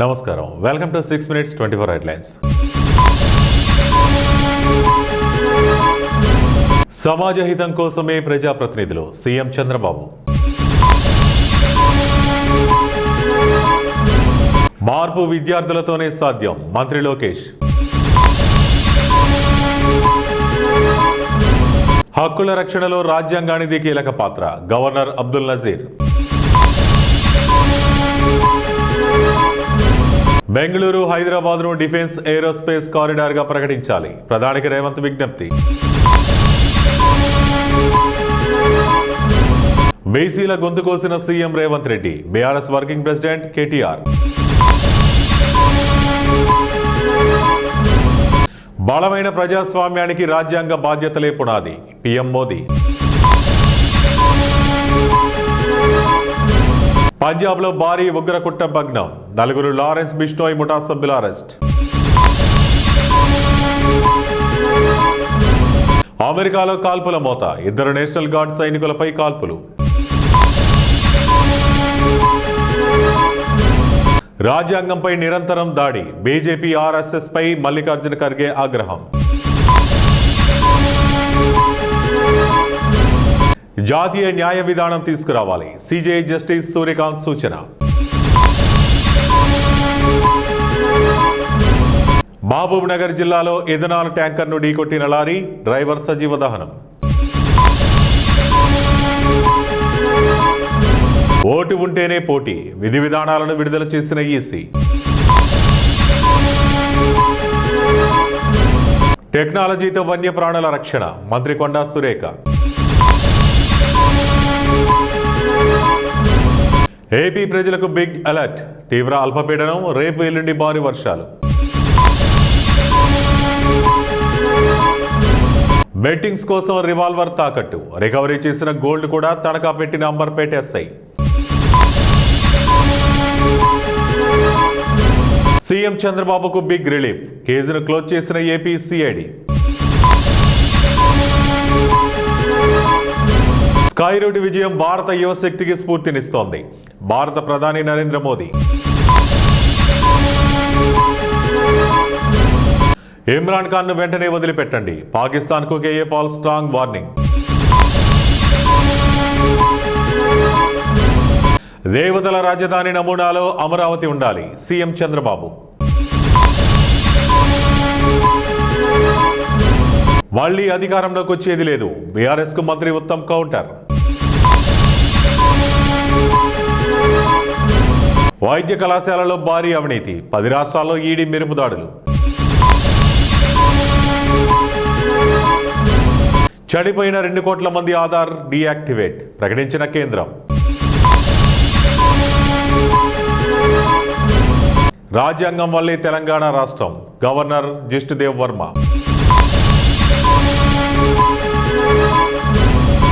నమస్కారం, welcome to 6 minutes 24 headlines. సమాజ హితం కోసమే ప్రజాప్రతినిధులు సీఎం చంద్రబాబు. మార్పు విద్యార్థులతోనే సాధ్యం మంత్రి లోకేష్. హక్కుల రక్షణలో రాజ్యాంగానిది కీలక పాత్ర గవర్నర్ అబ్దుల్ నజీర్. బెంగళూరు హైదరాబాద్ను డిఫెన్స్ ఏరోస్పేస్ కారిడార్గా ప్రకటించాలి ప్రధానికి రేవంత్ విజ్ఞప్తి. బీసీల గొంతు కోసిన CM Revanth Reddy, BRS working president KTR. బలమైన ప్రజాస్వామ్యానికి రాజ్యాంగ బాధ్యతలే పునాది పీఎం మోదీ. పంజాబ్లో భారీ ఉగ్రకుట్ర భగ్నం, 4 లారెన్స్ బిష్నోయ్ ముఠా సభ్యుల అరెస్ట్. అమెరికాలో కాల్పుల మోత, 2 నేషనల్ గార్డ్ సైనికులపై కాల్పులు. రాజ్యాంగంపై నిరంతరం దాడి, బీజేపీ ఆర్ఎస్ఎస్ పై మల్లికార్జున ఖర్గే ఆగ్రహం. జాతీయ న్యాయ విధానం తీసుకురావాలి, సిజేఐ జస్టిస్ సూర్యకాంత్ సూచన. మహబూబ్ నగర్ జిల్లాలో ఇథనాల్ ట్యాంకర్ను ఢీకొట్టిన లారీ, డ్రైవర్ సజీవ దహనం. ఓటు ఉంటేనే పోటీ, విధి విధానాలను విడుదల చేసిన ఈసీ. టెక్నాలజీతో వన్యప్రాణుల రక్షణ మంత్రి కొండా సురేఖ. ఏపీ ప్రజలకు బిగ్ అలర్ట్, తీవ్ర అల్పపీడనం, రేపు ఎల్లుండి భారీ వర్షాలు. బెట్టింగ్స్ కోసం రివాల్వర్ తాకట్టు, రికవరీ చేసిన గోల్డ్ కూడా తనఖా పెట్టిన అంబర్పేట ఎస్ఐ. సీఎం చంద్రబాబుకు బిగ్ రిలీఫ్, కేసును క్లోజ్ చేసిన ఏపీ సిఐడి. స్కై రూట్ విజయం భారత యువశక్తికి స్ఫూర్తినిస్తోంది భారత ప్రధాని నరేంద్ర మోదీ. ఇమ్రాన్ ఖాన్ ను వెంటనే వదిలిపెట్టండి, పాకిస్తాన్ కు కేఏ పాల్ స్ట్రాంగ్ వార్నింగ్. దేవతల రాజధాని నమూనాలో అమరావతి ఉండాలి, సీఎం చంద్రబాబు. మళ్లీ అధికారంలోకి వచ్చేది లేదు, బీఆర్ఎస్ కు మంత్రి ఉత్తమ్ కౌంటర్. వైద్య కళాశాలలో భారీ అవినీతి, 10 రాష్ట్రాల్లో ఈడీ మెరుపు దాడులు. చెడిపోయిన 2 కోట్ల మంది ఆధార్ డీయాక్టివేట్, ప్రకటించిన కేంద్రం. రాజ్యాంగం వల్లే తెలంగాణ రాష్ట్రం, గవర్నర్ జిష్ణుదేవ్ వర్మ.